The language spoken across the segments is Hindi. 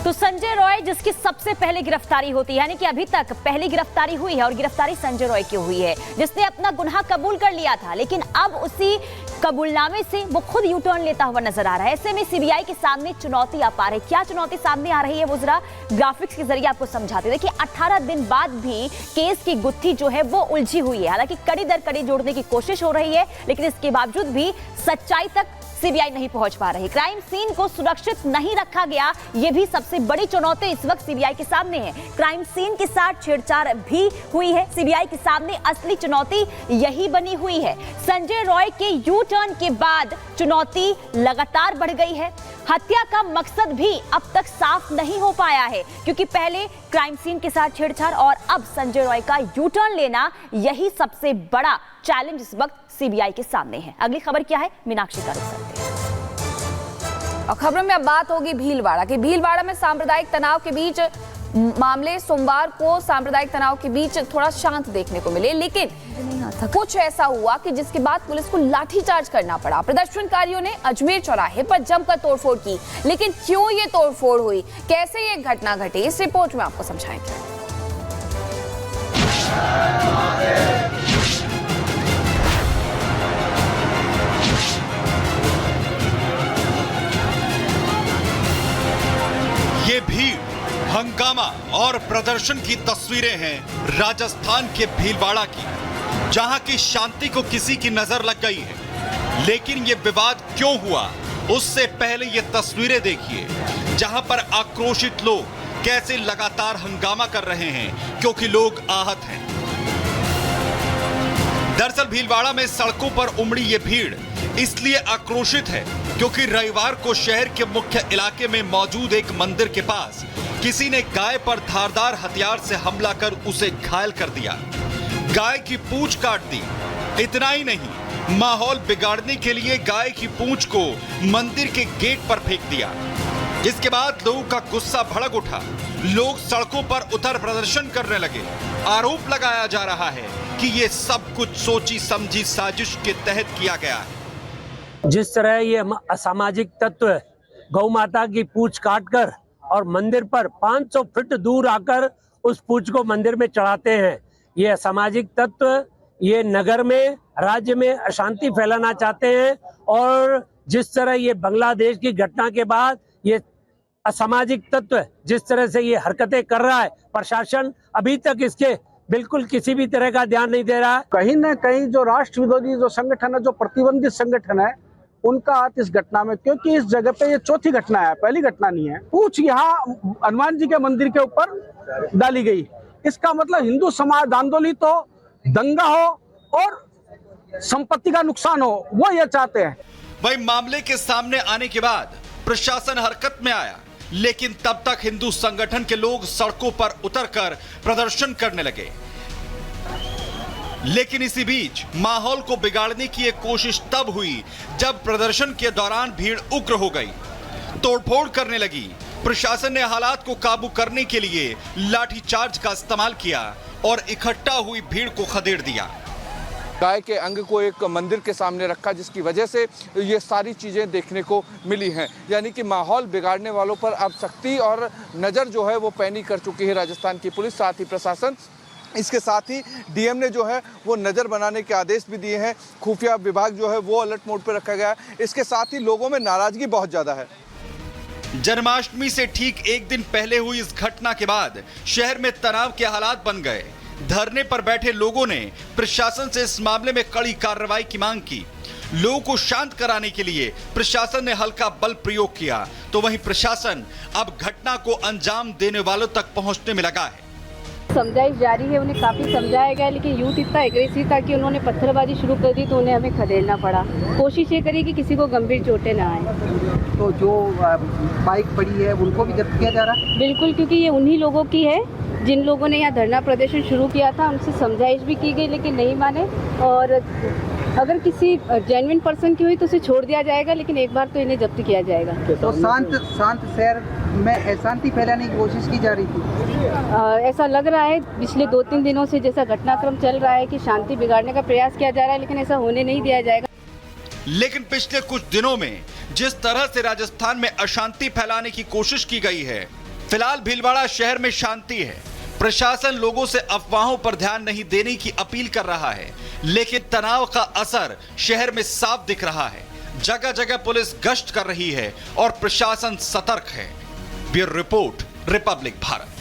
तो संजय रॉय जिसकी सबसे पहले गिरफ्तारी होती है, यानी कि अभी तक पहली गिरफ्तारी हुई है और गिरफ्तारी संजय रॉय की हुई है, जिसने अपना गुनाह कबूल कर लिया था, लेकिन अब उसी कबूलनामे से वो खुद यू टर्न लेता हुआ नजर आ रहा है। ऐसे में सीबीआई के सामने चुनौती आ पा रही है। क्या चुनौती सामने आ रही है वो जरा ग्राफिक्स के जरिए आपको समझाते। देखिए 18 दिन बाद भी केस की गुत्थी जो है वो उलझी हुई है। हालांकि कड़ी दर कड़ी जोड़ने की कोशिश हो रही है, लेकिन इसके बावजूद भी सच्चाई तक सीबीआई नहीं पहुंच पा रही। क्राइम सीन को सुरक्षित नहीं रखा गया, यह भी सबसे बड़ी चुनौती इस वक्त सीबीआई के सामने है। क्राइम सीन के साथ छेड़छाड़ भी हुई है। सीबीआई के सामने असली चुनौती यही बनी हुई है। संजय रॉय के यू टर्न के बाद चुनौती लगातार बढ़ गई है। हत्या का मकसद भी अब तक साफ नहीं हो पाया है, क्योंकि पहले क्राइम सीन के साथ छेड़छाड़ और अब संजय रॉय का यू टर्न लेना, यही सबसे बड़ा चैलेंज इस वक्त सीबीआई के सामने है। अगली खबर क्या है, मीनाक्षी का रुख करते हैं। और खबरों में अब बात होगी भीलवाड़ा की। भीलवाड़ा में सांप्रदायिक तनाव के बीच मामले सोमवार को सांप्रदायिक तनाव के बीच थोड़ा शांत देखने को मिले, लेकिन कुछ ऐसा हुआ कि जिसके बाद पुलिस को लाठीचार्ज करना पड़ा। प्रदर्शनकारियों ने अजमेर चौराहे पर जमकर तोड़फोड़ की, लेकिन क्यों ये तोड़फोड़ हुई, कैसे ये घटना घटी, इस रिपोर्ट में आपको समझाएंगे। ये भीड़, हंगामा और प्रदर्शन की तस्वीरें हैं राजस्थान के भीलवाड़ा की, जहां की शांति को किसी की नजर लग गई है। लेकिन ये विवाद क्यों हुआ, उससे पहले ये तस्वीरें देखिए, जहां पर आक्रोशित लोग कैसे लगातार हंगामा कर रहे हैं क्योंकि लोग आहत हैं। दरअसल भीलवाड़ा में सड़कों पर उमड़ी ये भीड़ इसलिए आक्रोशित है क्योंकि रविवार को शहर के मुख्य इलाके में मौजूद एक मंदिर के पास किसी ने गाय पर धारदार हथियार से हमला कर उसे घायल कर दिया। गाय की पूंछ काट दी। इतना ही नहीं, माहौल बिगाड़ने के लिए गाय की पूंछ को मंदिर के गेट पर फेंक दिया। इसके बाद लोगों का गुस्सा भड़क उठा। लोग सड़कों पर उतर प्रदर्शन करने लगे। आरोप लगाया जा रहा है कि ये सब कुछ सोची समझी साजिश के तहत किया गया है। जिस तरह ये असामाजिक तत्व गौ माता की पूंछ काटकर और मंदिर पर 500 फीट दूर आकर उस पूंछ को मंदिर में चढ़ाते हैं, ये असामाजिक तत्व ये नगर में, राज्य में अशांति फैलाना चाहते हैं। और जिस तरह ये बांग्लादेश की घटना के बाद ये असामाजिक तत्व जिस तरह से ये हरकतें कर रहा है, प्रशासन अभी तक इसके बिल्कुल किसी भी तरह का ध्यान नहीं दे रहा है। कहीं न कहीं जो राष्ट्र विरोधी जो संगठन है, जो प्रतिबंधित संगठन है, उनका हाथ इस घटना में, क्योंकि इस जगह पे ये चौथी घटना है, पहली घटना नहीं है। पूंछ यहाँ हनुमान जी के मंदिर के ऊपर डाली गई। इसका मतलब हिंदू समाज आंदोलित हो, दंगा हो और संपत्ति का नुकसान हो, वो ये चाहते हैं। वही मामले के सामने आने के बाद प्रशासन हरकत में आया, लेकिन तब तक हिंदू संगठन के लोग सड़कों पर उतरकर प्रदर्शन करने लगे। लेकिन इसी बीच माहौल को बिगाड़ने की एक कोशिश तब हुई जब प्रदर्शन के दौरान भीड़ उग्र हो गई, तोड़फोड़ करने लगी। प्रशासन ने हालात को काबू करने के लिए लाठीचार्ज का इस्तेमाल किया और इकट्ठा हुई भीड़ को खदेड़ दिया। गाय के अंग को एक मंदिर के सामने रखा, जिसकी वजह से ये सारी चीज़ें देखने को मिली हैं। यानी कि माहौल बिगाड़ने वालों पर अब सख्ती और नज़र जो है वो पैनी कर चुकी है राजस्थान की पुलिस, साथ ही प्रशासन। इसके साथ ही डीएम ने जो है वो नज़र बनाने के आदेश भी दिए हैं। खुफिया विभाग जो है वो अलर्ट मोड पर रखा गया है। इसके साथ ही लोगों में नाराजगी बहुत ज़्यादा है। जन्माष्टमी से ठीक एक दिन पहले हुई इस घटना के बाद शहर में तनाव के हालात बन गए। धरने पर बैठे लोगों ने प्रशासन से इस मामले में कड़ी कार्रवाई की मांग की। लोगों को शांत कराने के लिए प्रशासन ने हल्का बल प्रयोग किया, तो वहीं प्रशासन अब घटना को अंजाम देने वालों तक पहुंचने में लगा है। समझाइश जारी है, उन्हें काफ़ी समझाया गया, लेकिन यूथ इतना एग्रेसिव था कि उन्होंने पत्थरबाजी शुरू कर दी, तो उन्हें हमें खदेड़ना पड़ा। कोशिश ये करी कि किसी को गंभीर चोटें ना आए। तो जो बाइक पड़ी है उनको भी जब्त किया जा रहा है? बिल्कुल, क्योंकि ये उन्हीं लोगों की है जिन लोगों ने यहाँ धरना प्रदर्शन शुरू किया था। उनसे समझाइश भी की गई, लेकिन नहीं माने। और अगर किसी जेन्युइन पर्सन की हुई तो उसे छोड़ दिया जाएगा, लेकिन एक बार तो इन्हें जब्त किया जाएगा। तो शांत शहर में अशांति फैलाने की कोशिश की जा रही थी? ऐसा लग रहा है पिछले 2-3 दिनों से जैसा घटनाक्रम चल रहा है कि शांति बिगाड़ने का प्रयास किया जा रहा है, लेकिन ऐसा होने नहीं दिया जाएगा। लेकिन पिछले कुछ दिनों में जिस तरह से राजस्थान में अशांति फैलाने की कोशिश की गई है, फिलहाल भीलवाड़ा शहर में शांति है। प्रशासन लोगों से अफवाहों पर ध्यान नहीं देने की अपील कर रहा है, लेकिन तनाव का असर शहर में साफ दिख रहा है। जगह जगह पुलिस गश्त कर रही है और प्रशासन सतर्क है। Bureau report, Republic Bharat.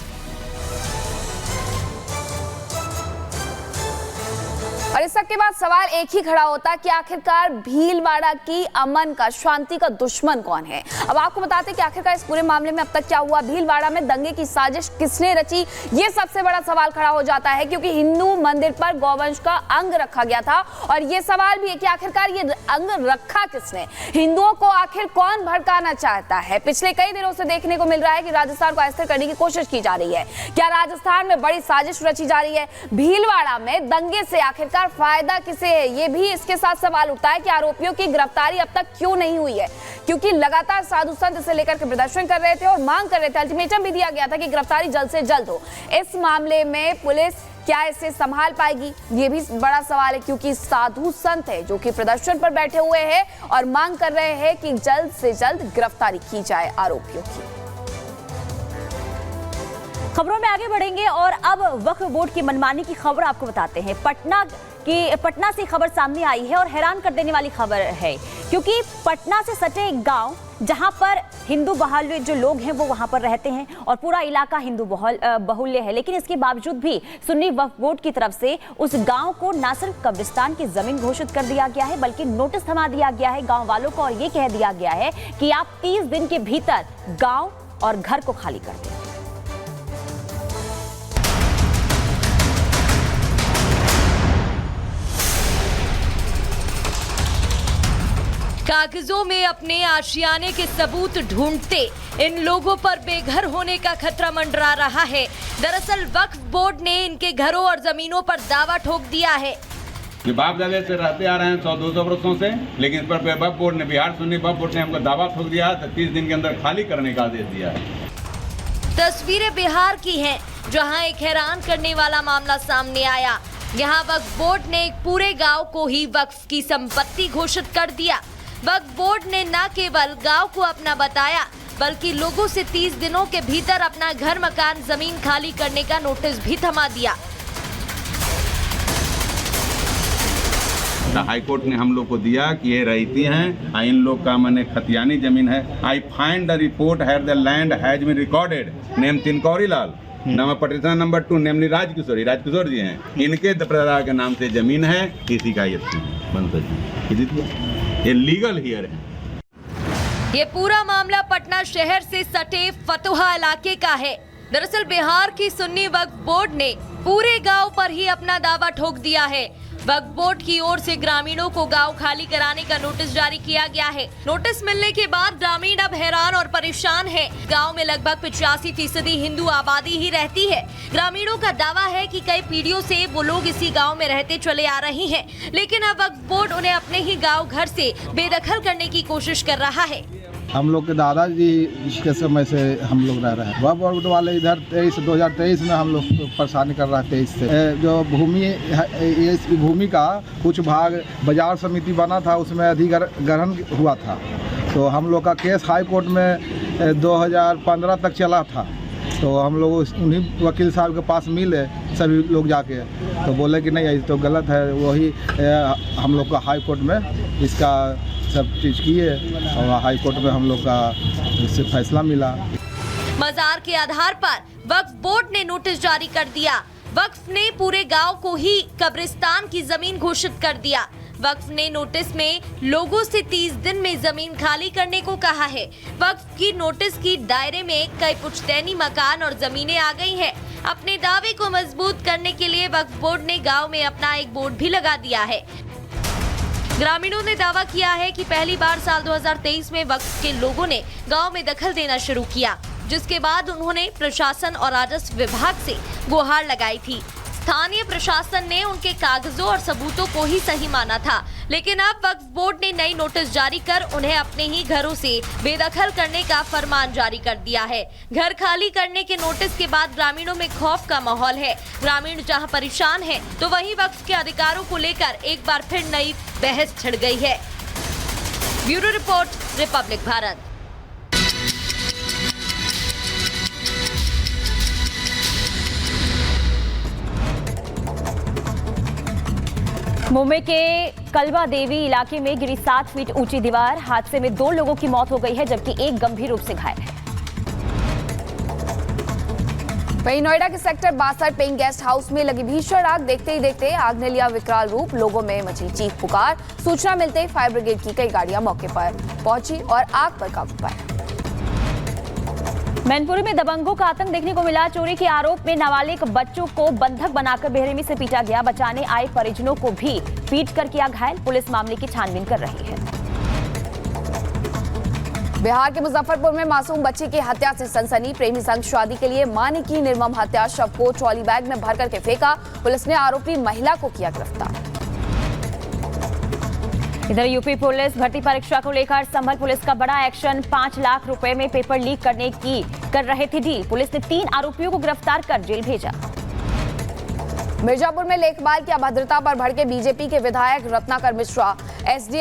और इस सब के बाद सवाल एक ही खड़ा होता है कि आखिरकार भीलवाड़ा की अमन का, शांति का दुश्मन कौन है। अब आपको बताते हैं कि आखिरकार इस पूरे मामले में अब तक क्या हुआ, भीलवाड़ा में दंगे की साजिश किसने रची, ये सबसे बड़ा सवाल खड़ा हो जाता है, क्योंकि हिंदू मंदिर पर गौवंश का अंग रखा गया था। और ये सवाल भी है कि आखिरकार ये अंग रखा किसने, हिंदुओं को आखिर कौन भड़काना चाहता है। पिछले कई दिनों से देखने को मिल रहा है कि राजस्थान को अस्थिर करने की कोशिश की जा रही है। क्या राजस्थान में बड़ी साजिश रची जा रही है? भीलवाड़ा में दंगे से आखिरकार फायदा किसे है, ये भी इसके साथ सवाल उठता है कि आरोपियों की गिरफ्तारी अब तक क्यों नहीं हुई है, क्योंकि लगातार साधु संत इसे लेकर के प्रदर्शन कर रहे थे और मांग कर रहे थे, अल्टीमेटम भी दिया गया था कि गिरफ्तारी जल्द से जल्द हो। इस मामले में पुलिस क्या इसे संभाल पाएगी, ये भी बड़ा सवाल है, क्योंकि साधु संत है जो कि प्रदर्शन पर बैठे हुए हैं और मांग कर रहे हैं कि जल्द से जल्द गिरफ्तारी की जाए आरोपियों की। खबरों में आगे बढ़ेंगे और अब वक्फ बोर्ड की मनमानी की खबर आपको बताते हैं। पटना से खबर सामने आई है और हैरान कर देने वाली खबर है, क्योंकि पटना से सटे एक गांव जहां पर हिंदू बहुल्य जो लोग हैं वो वहां पर रहते हैं और पूरा इलाका हिंदू बहुल्य है, लेकिन इसके बावजूद भी सुन्नी वक्फ बोर्ड की तरफ से उस गांव को न सिर्फ कब्रिस्तान की जमीन घोषित कर दिया गया है, बल्कि नोटिस थमा दिया गया है गाँव वालों को और ये कह दिया गया है कि आप 30 दिन के भीतर गाँव और घर को खाली कर दें। कागजों में अपने आशियाने के सबूत ढूंढते इन लोगों पर बेघर होने का खतरा मंडरा रहा है। दरअसल वक्फ बोर्ड ने इनके घरों और जमीनों पर दावा ठोक दिया है। ये बाप दादे से रहते आ रहे हैं 100-200 वर्षों से, लेकिन इस पर वक्फ बोर्ड ने, बिहार सुन्नी वक्फ बोर्ड ने हमको दावा ठोक दिया है, 30 दिन के अंदर खाली करने का आदेश दिया है। तस्वीरें बिहार की हैं, जहां एक हैरान करने वाला मामला सामने आया। यहां वक्फ बोर्ड ने एक पूरे गाँव को ही वक्फ की संपत्ति घोषित कर दिया। वक्फ बोर्ड ने न केवल गांव को अपना बताया, बल्कि लोगों से 30 दिनों के भीतर अपना घर, मकान, जमीन खाली करने का नोटिस भी थमा दिया। हाई कोर्ट ने हम लोग को दिया कि ये रहती हैं, इन लोग का माने खतियानी जमीन है। I find the report had the land has been recorded, name Tinkouri Lal, नाम petition number 2 namely Rajkishore ji हैं, इनके दादा के नाम से जमीन है, इसी का ये लीगल हियर है। ये पूरा मामला पटना शहर से सटे फतुहा इलाके का है। दरअसल बिहार की सुन्नी वक्फ बोर्ड ने पूरे गांव पर ही अपना दावा ठोक दिया है। वक्फ बोर्ड की ओर से ग्रामीणों को गांव खाली कराने का नोटिस जारी किया गया है। नोटिस मिलने के बाद ग्रामीण अब हैरान और परेशान हैं। गांव में लगभग 85% हिंदू आबादी ही रहती है। ग्रामीणों का दावा है कि कई पीढ़ियों से वो लोग इसी गांव में रहते चले आ रहे हैं, लेकिन अब वक्फ बोर्ड उन्हें अपने ही गाँव घर से बेदखल करने की कोशिश कर रहा है। हम लोग के दादाजी के समय से हम लोग रह रहे हैं। वक्फ बोर्ड वाले इधर 2023 में हम लोग परेशानी कर रहे थे। इससे जो भूमि है, इस भूमि का कुछ भाग बाजार समिति बना था, उसमें अधिग्रहण हुआ था। तो हम लोग का केस हाई कोर्ट में 2015 तक चला था। तो हम लोग उन्हीं वकील साहब के पास मिले सभी लोग जाके, तो बोले कि नहीं ये तो गलत है। वही हम लोग का हाई कोर्ट में इसका सब चीज़ किए और हाई कोर्ट में हम लोग का इससे फैसला मिला। मजार के आधार पर वक्फ बोर्ड ने नोटिस जारी कर दिया। वक्फ ने पूरे गांव को ही कब्रिस्तान की जमीन घोषित कर दिया। वक्फ ने नोटिस में लोगों से 30 दिन में जमीन खाली करने को कहा है। वक्फ की नोटिस की दायरे में कई पुश्तैनी मकान और जमीनें आ गई हैं। अपने दावे को मजबूत करने के लिए वक्फ बोर्ड ने गांव में अपना एक बोर्ड भी लगा दिया है। ग्रामीणों ने दावा किया है कि पहली बार साल 2023 में वक्फ के लोगों ने गांव में दखल देना शुरू किया, जिसके बाद उन्होंने प्रशासन और राजस्व विभाग से गुहार लगाई थी। स्थानीय प्रशासन ने उनके कागजों और सबूतों को ही सही माना था, लेकिन अब वक्फ बोर्ड ने नई नोटिस जारी कर उन्हें अपने ही घरों से बेदखल करने का फरमान जारी कर दिया है। घर खाली करने के नोटिस के बाद ग्रामीणों में खौफ का माहौल है। ग्रामीण जहां परेशान हैं, तो वहीं वक्फ के अधिकारों को लेकर एक बार फिर नई बहस छिड़ गई है। Bureau report, Republic Bharat. Mumbai के कलवा देवी इलाके में गिरी 7 फीट ऊंची दीवार। हादसे में 2 लोगों की मौत हो गई है जबकि एक गंभीर रूप से घायल है। वहीं नोएडा के सेक्टर 62 पेइंग गेस्ट हाउस में लगी भीषण आग। देखते ही देखते आग ने लिया विकराल रूप। लोगों में मची चीख पुकार। सूचना मिलते ही फायर ब्रिगेड की कई गाड़ियां मौके पर पहुंची और आग पर काबू पाया। मैनपुरी में दबंगों का आतंक देखने को मिला। चोरी के आरोप में नाबालिग बच्चों को बंधक बनाकर बेरहमी से पीटा गया। बचाने आए परिजनों को भी पीट कर किया घायल। पुलिस मामले की छानबीन कर रही है। बिहार के मुजफ्फरपुर में मासूम बच्ची की हत्या से सनसनी। प्रेमी संग शादी के लिए मां ने की निर्मम हत्या। शव को ट्रॉली बैग में भर करके फेंका। पुलिस ने आरोपी महिला को किया गिरफ्तार। इधर यूपी पुलिस भर्ती परीक्षा को लेकर संभल पुलिस का बड़ा एक्शन। 5 लाख रुपए में पेपर लीक करने की कर रहे थे डील। पुलिस ने 3 आरोपियों को गिरफ्तार कर जेल भेजा। मिर्जापुर में लेखपाल की अभद्रता पर भड़के बीजेपी के विधायक रत्नाकर मिश्रा। एसडीएम